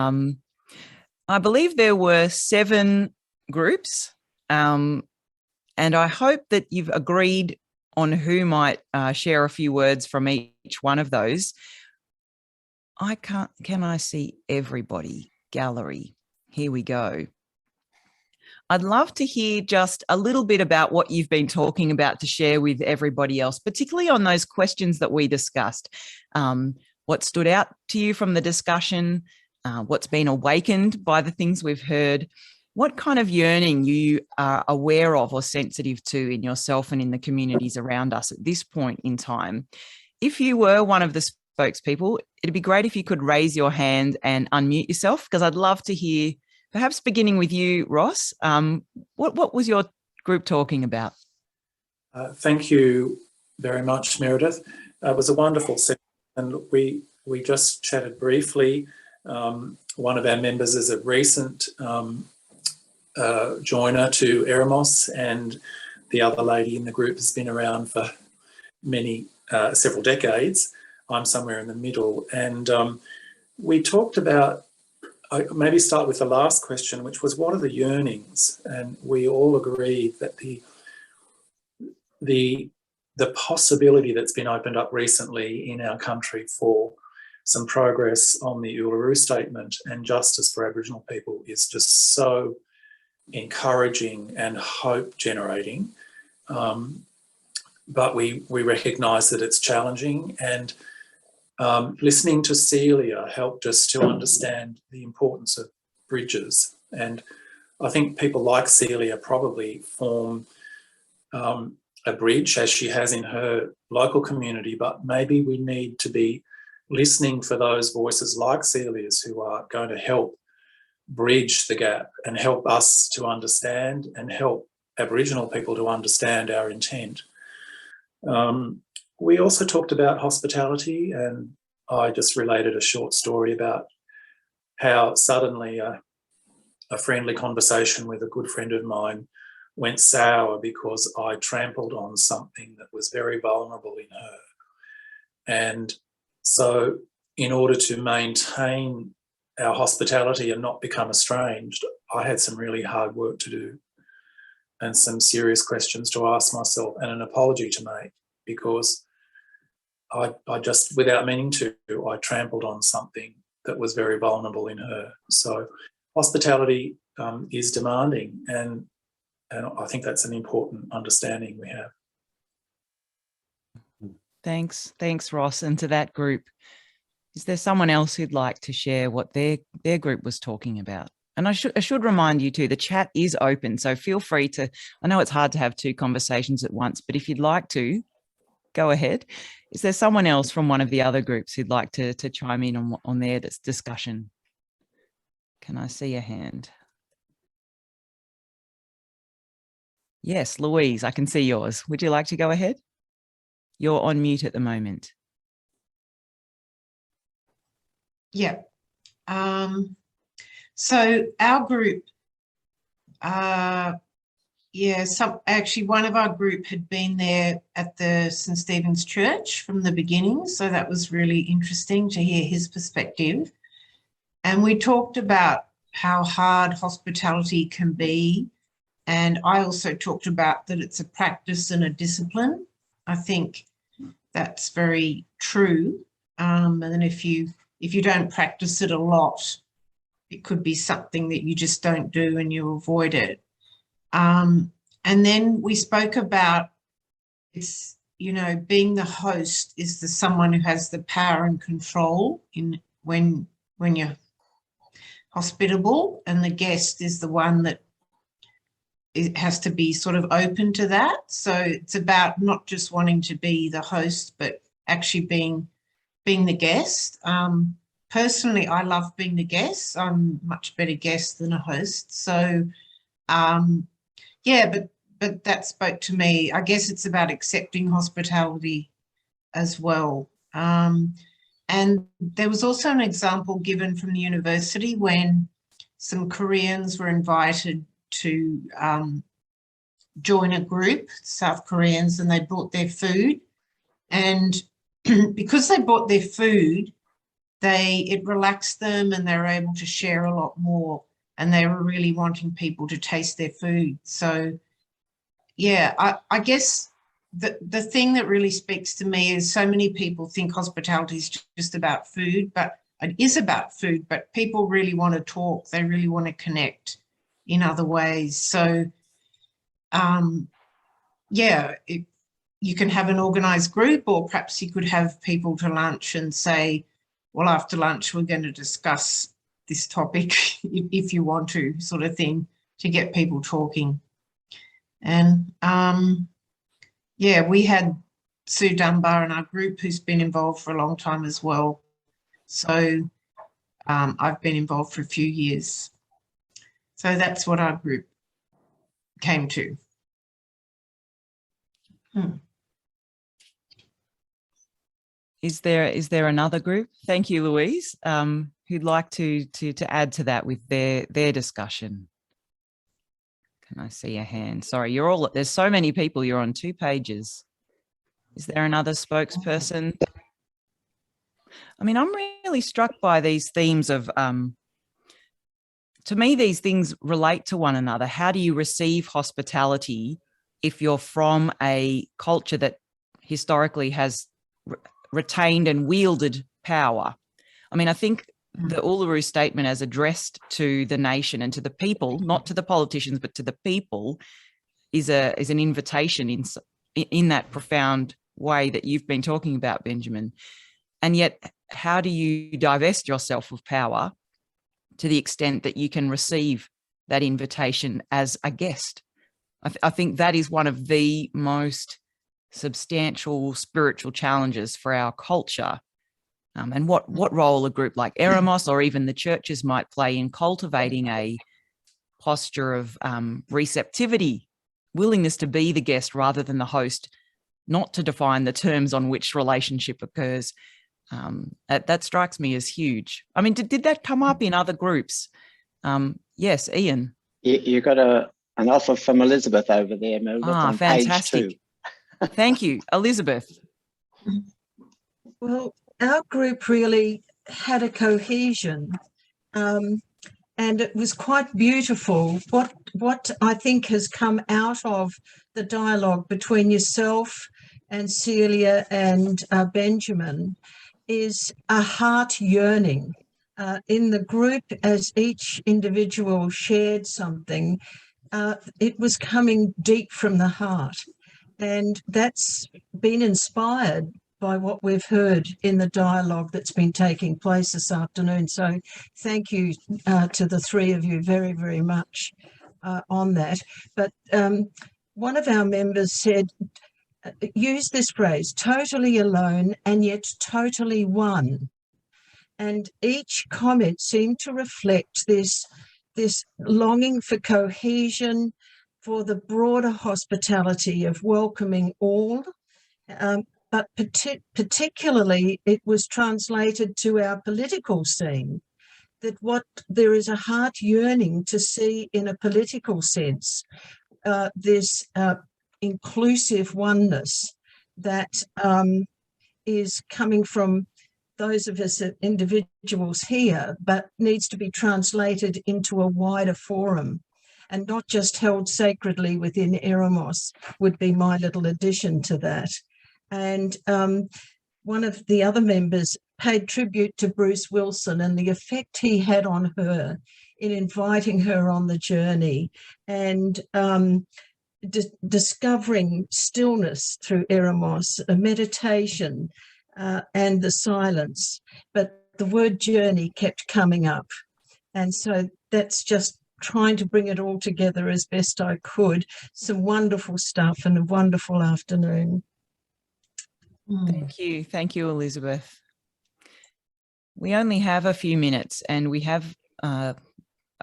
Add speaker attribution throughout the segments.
Speaker 1: I believe there were 7 groups, and I hope that you've agreed on who might share a few words from each one of those. Can I see everybody? Gallery. Here we go. I'd love to hear just a little bit about what you've been talking about to share with everybody else, particularly on those questions that we discussed. What stood out to you from the discussion? What's been awakened by the things we've heard? What kind of yearning you are aware of or sensitive to in yourself and in the communities around us at this point in time? If you were one of the spokespeople, it'd be great if you could raise your hand and unmute yourself, because I'd love to hear, perhaps beginning with you, Ross, what was your group talking about?
Speaker 2: Thank you very much, Meredith. It was a wonderful session, and we just chatted briefly. One of our members is a recent joiner to Eremos, and the other lady in the group has been around for several decades. I'm somewhere in the middle, and we talked about, maybe start with the last question, which was, what are the yearnings? And we all agreed that the possibility that's been opened up recently in our country for some progress on the Uluru Statement and justice for Aboriginal people is just so encouraging and hope generating. But we recognise that it's challenging, and listening to Celia helped us to understand the importance of bridges. And I think people like Celia probably form a bridge, as she has in her local community, but maybe we need to be listening for those voices like Celia's who are going to help bridge the gap and help us to understand and help Aboriginal people to understand our intent. We also talked about hospitality, and I just related a short story about how suddenly a friendly conversation with a good friend of mine went sour because I trampled on something that was very vulnerable in her. And so in order to maintain our hospitality and not become estranged, I had some really hard work to do and some serious questions to ask myself and an apology to make, because I just, without meaning to, I trampled on something that was very vulnerable in her. So hospitality is demanding, and I think that's an important understanding we have.
Speaker 1: Thanks, Ross. And to that group, is there someone else who'd like to share what their group was talking about? And I should remind you too, the chat is open, so feel free to, I know it's hard to have 2 conversations at once, but if you'd like to, go ahead. Is there someone else from one of the other groups who'd like to chime in on their discussion? Can I see a hand? Yes, Louise, I can see yours. Would you like to go ahead? You're on mute at the moment.
Speaker 3: Yeah. So our group, actually one of our group had been there at the St. Stephen's Church from the beginning. So that was really interesting to hear his perspective. And we talked about how hard hospitality can be. And I also talked about that it's a practice and a discipline. I think that's very true. And then if you don't practice it a lot, it could be something that you just don't do and you avoid it. And then we spoke about it's, being the host is someone who has the power and control when you're hospitable, and the guest is the one that it has to be sort of open to that. So it's about not just wanting to be the host, but actually being the guest. Personally, I love being the guest. I'm a much better guest than a host. So, but that spoke to me. I guess it's about accepting hospitality as well. And there was also an example given from the university when some Koreans were invited to join a group, South Koreans, and they brought their food. And because they brought their food, it relaxed them and they were able to share a lot more, and they were really wanting people to taste their food. So yeah, I guess the thing that really speaks to me is so many people think hospitality is just about food, but it is about food, but people really want to talk. They really want to connect in other ways. So yeah, you can have an organised group, or perhaps you could have people to lunch and say, well, after lunch, we're going to discuss this topic if you want to, sort of thing, to get people talking. And yeah, we had Sue Dunbar in our group, who's been involved for a long time as well. So I've been involved for a few years. So that's what our group came to.
Speaker 1: Is there another group? Thank you, Louise, who'd like to add to that with their discussion? Can I see a hand? Sorry, there's so many people, you're on 2 pages. Is there another spokesperson? I mean, I'm really struck by these themes of, to me, these things relate to one another. How do you receive hospitality if you're from a culture that historically has retained and wielded power? I mean, I think the Uluru Statement, as addressed to the nation and to the people, not to the politicians, but to the people, is an invitation in that profound way that you've been talking about, Benjamin. And yet, how do you divest yourself of power to the extent that you can receive that invitation as a guest? I think that is one of the most substantial spiritual challenges for our culture. And what role a group like Eremos or even the churches might play in cultivating a posture of receptivity, willingness to be the guest rather than the host, not to define the terms on which relationship occurs. That strikes me as huge. I mean, did that come up in other groups? Yes, Ian.
Speaker 4: You got an offer from Elizabeth over there, Meredith, on
Speaker 1: fantastic.
Speaker 4: page 2.
Speaker 1: Thank you, Elizabeth.
Speaker 5: Well, our group really had a cohesion, and it was quite beautiful. What I think has come out of the dialogue between yourself and Celia and Benjamin is a heart yearning. In the group, as each individual shared something, it was coming deep from the heart. And that's been inspired by what we've heard in the dialogue that's been taking place this afternoon. So thank you to the 3 of you very, very much on that. But one of our members said, use this phrase, totally alone and yet totally one. And each comment seemed to reflect this longing for cohesion, for the broader hospitality of welcoming all, but particularly it was translated to our political scene, that there is a heart yearning to see in a political sense this inclusive oneness that is coming from those of us as individuals here, but needs to be translated into a wider forum and not just held sacredly within Eremos, would be my little addition to that. And one of the other members paid tribute to Bruce Wilson and the effect he had on her in inviting her on the journey and discovering stillness through Eremos, a meditation and the silence. But the word journey kept coming up. And so that's just trying to bring it all together as best I could. Some wonderful stuff and a wonderful afternoon.
Speaker 1: Thank you, Elizabeth. We only have a few minutes and we have a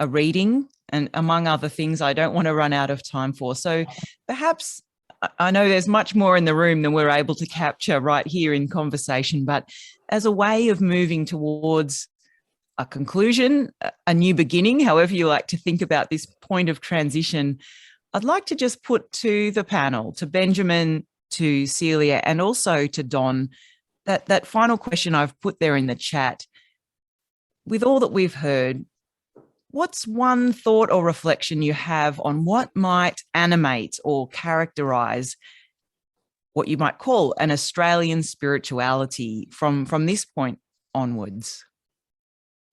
Speaker 1: reading, and among other things I don't want to run out of time for. So perhaps, I know there's much more in the room than we're able to capture right here in conversation, but as a way of moving towards a conclusion, a new beginning, however you like to think about this point of transition, I'd like to just put to the panel, to Benjamin, to Celia, and also to Don, that final question I've put there in the chat. with all that we've heard, what's one thought or reflection you have on what might animate or characterize what you might call an Australian spirituality from this point onwards?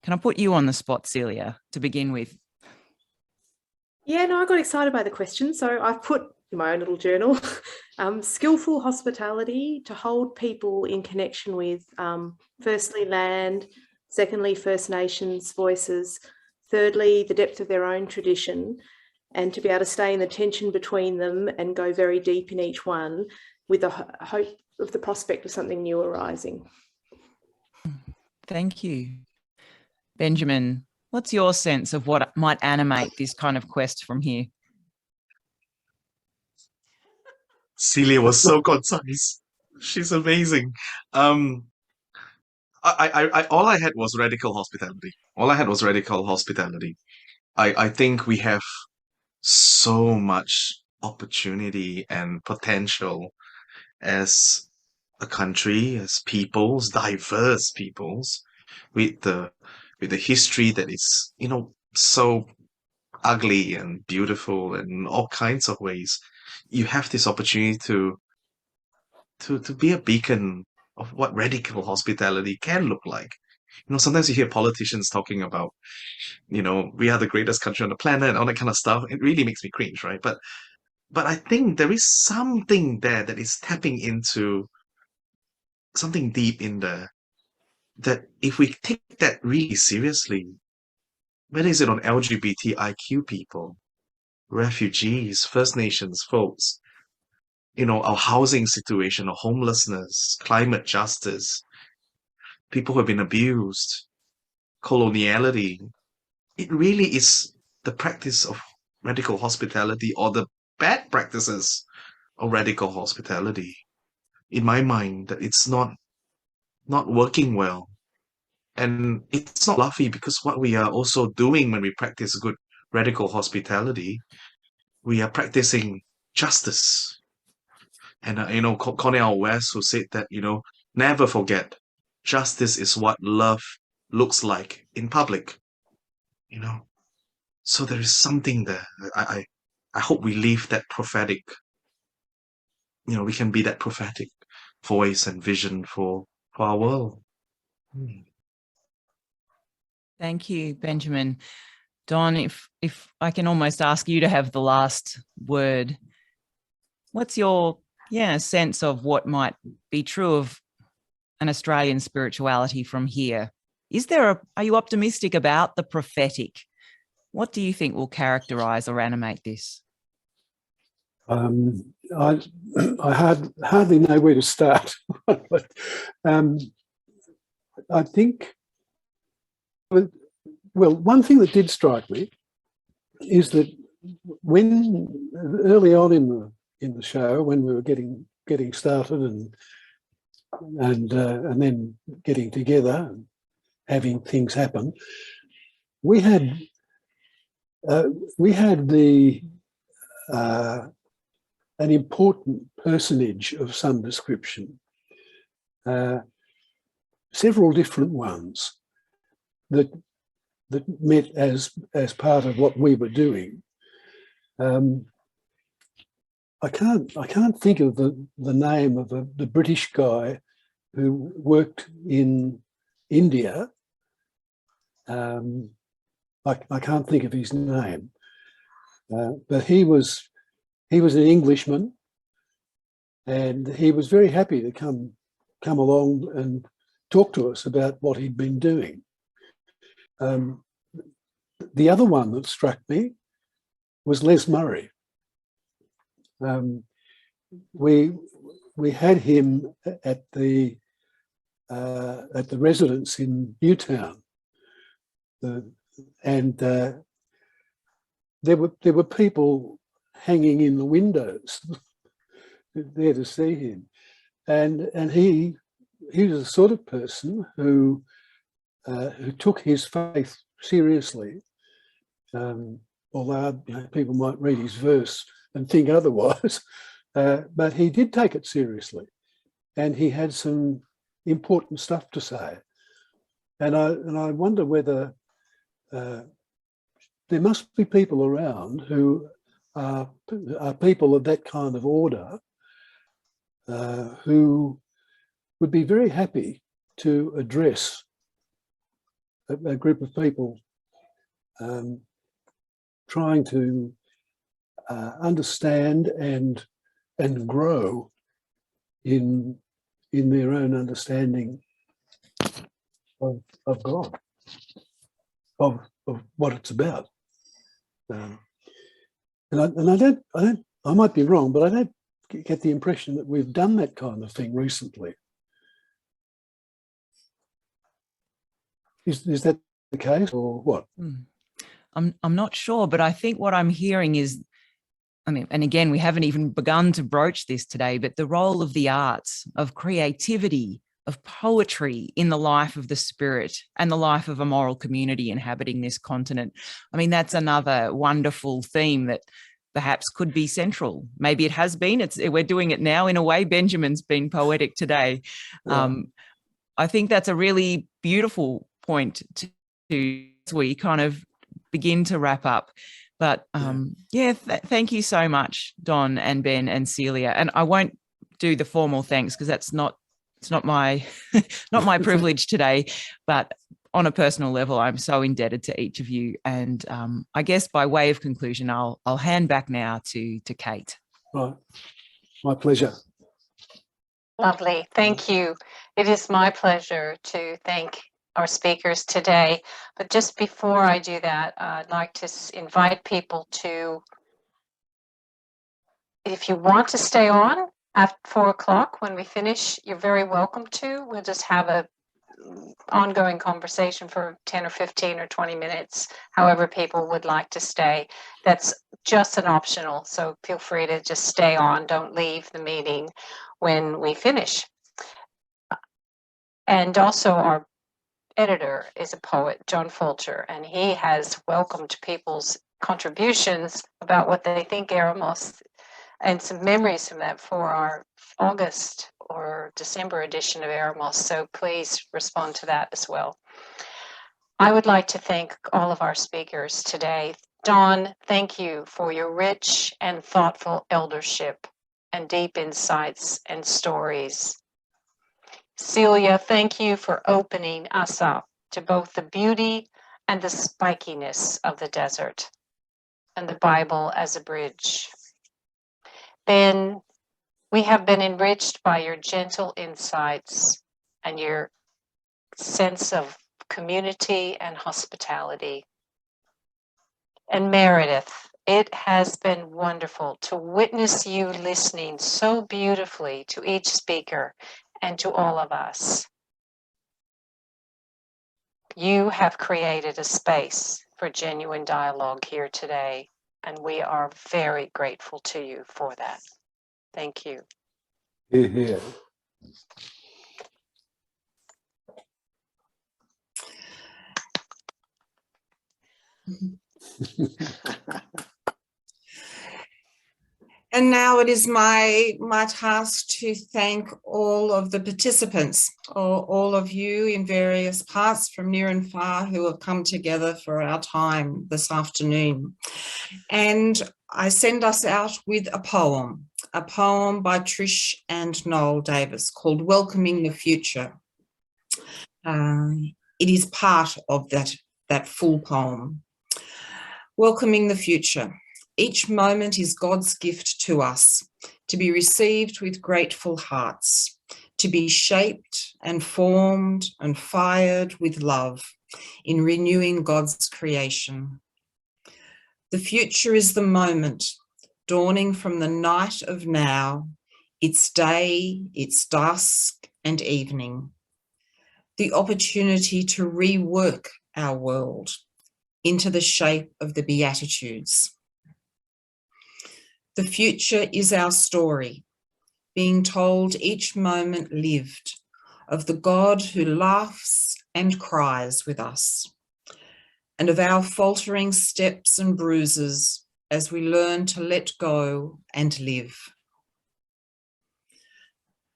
Speaker 1: Can I put you on the spot, Celia, to begin with?
Speaker 6: Yeah, no, I got excited by the question. So I've put in my own little journal, skillful hospitality to hold people in connection with, firstly, land, secondly, First Nations voices, thirdly, the depth of their own tradition, and to be able to stay in the tension between them and go very deep in each one with the hope of the prospect of something new arising.
Speaker 1: Thank you. Benjamin, what's your sense of what might animate this kind of quest from here?
Speaker 7: Celia was so concise. She's amazing. I all I had was radical hospitality. All I had was radical hospitality. I think we have so much opportunity and potential as a country, as peoples, diverse peoples, with the history that is, so ugly and beautiful in all kinds of ways. You have this opportunity to be a beacon of what radical hospitality can look like. Sometimes you hear politicians talking about, we are the greatest country on the planet and all that kind of stuff. It really makes me cringe, right? But I think there is something there that is tapping into something deep in there, that if we take that really seriously, whether is it on LGBTIQ people, refugees, First Nations folks, our housing situation, our homelessness, climate justice, people who have been abused, coloniality, it really is the practice of radical hospitality, or the bad practices of radical hospitality, in my mind, that it's not working well. And it's not fluffy, because what we are also doing when we practice good radical hospitality, we are practicing justice. And, Cornel West, who said that, never forget, justice is what love looks like in public, So there is something there. I hope we leave that prophetic, we can be that prophetic voice and vision for our world.
Speaker 1: Thank you, Benjamin. Don, if I can almost ask you to have the last word, what's your sense of what might be true of an Australian spirituality from here? Are you optimistic about the prophetic? What do you think will characterize or animate this?
Speaker 8: I hardly know where to start. But I think, well, one thing that did strike me is that when early on in the show, when we were getting started and then getting together and having things happen, we had an important personage of some description, several different ones that met as part of what we were doing. I can't think of the name of the British guy who worked in India. I can't think of his name, but he was an Englishman, and he was very happy to come along and talk to us about what he'd been doing. The other one that struck me was Les Murray. We had him at the residence in Newtown, and there were people hanging in the windows there to see him, and he was the sort of person who took his faith seriously, although people might read his verse and think otherwise, but he did take it seriously, and he had some important stuff to say. And I wonder whether there must be people around who are people of that kind of order who would be very happy to address a group of people trying to understand and grow in their own understanding of God, of what it's about. And I might be wrong, but I don't get the impression that we've done that kind of thing recently. Is that the case, or what?
Speaker 1: I'm not sure, but I think what I'm hearing is, I mean, and again, we haven't even begun to broach this today, but the role of the arts, of creativity, of poetry in the life of the spirit and the life of a moral community inhabiting this continent. I mean, that's another wonderful theme that perhaps could be central. Maybe it has been. We're doing it now in a way. Benjamin's been poetic today.
Speaker 8: Yeah.
Speaker 1: I think that's a really beautiful point to as we kind of begin to wrap up. But thank you so much, Don and Ben and Celia. And I won't do the formal thanks because it's not my not my privilege today. But on a personal level, I'm so indebted to each of you. And I guess by way of conclusion, I'll hand back now to Kate.
Speaker 8: Right, my pleasure.
Speaker 9: Lovely, thank you. It is my pleasure to thank our speakers today. But just before I do that, I'd like to invite people to, if you want to stay on after 4 o'clock when we finish, you're very welcome to. We'll just have a ongoing conversation for 10 or 15 or 20 minutes, however people would like to stay. That's just an optional, so feel free to just stay on. Don't leave the meeting when we finish. And also our editor is a poet, John Fulcher, and he has welcomed people's contributions about what they think Eremos and some memories from that for our August or December edition of Eremos. So please respond to that as well. I would like to thank all of our speakers today. Don, thank you for your rich and thoughtful eldership and deep insights and stories. Celia, thank you for opening us up to both the beauty and the spikiness of the desert and the Bible as a bridge. Ben, we have been enriched by your gentle insights and your sense of community and hospitality. And Meredith, it has been wonderful to witness you listening so beautifully to each speaker and to all of us. You have created a space for genuine dialogue here today, and we are very grateful to you for that. Thank you.
Speaker 8: Yeah.
Speaker 3: And now it is my task to thank all of the participants, or all of you in various parts from near and far who have come together for our time this afternoon. And I send us out with a poem by Trish and Noel Davis called Welcoming the Future. It is part of that full poem. Welcoming the future. Each moment is God's gift to us, to be received with grateful hearts, to be shaped and formed and fired with love in renewing God's creation. The future is the moment, dawning from the night of now, its day, its dusk and evening. The opportunity to rework our world into the shape of the Beatitudes. The future is our story, being told each moment lived, of the God who laughs and cries with us, and of our faltering steps and bruises as we learn to let go and live.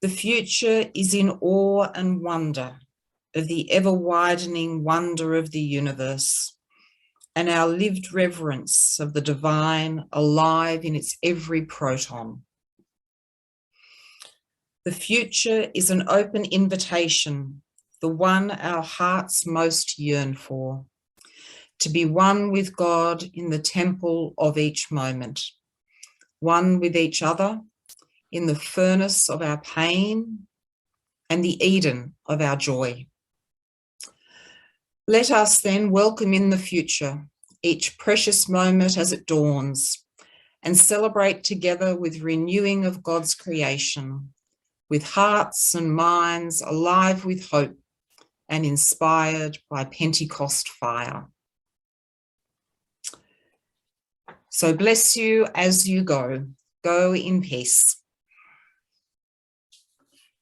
Speaker 3: The future is in awe and wonder,
Speaker 1: of the ever-widening wonder of the universe, and our lived reverence of the divine alive in its every proton. The future is an open invitation, the one our hearts most yearn for, to be one with God in the temple of each moment, one with each other in the furnace of our pain and the Eden of our joy. Let us then welcome in the future, each precious moment as it dawns, and celebrate together with renewing of God's creation, with hearts and minds alive with hope and inspired by Pentecost fire. So bless you as you go. Go in peace.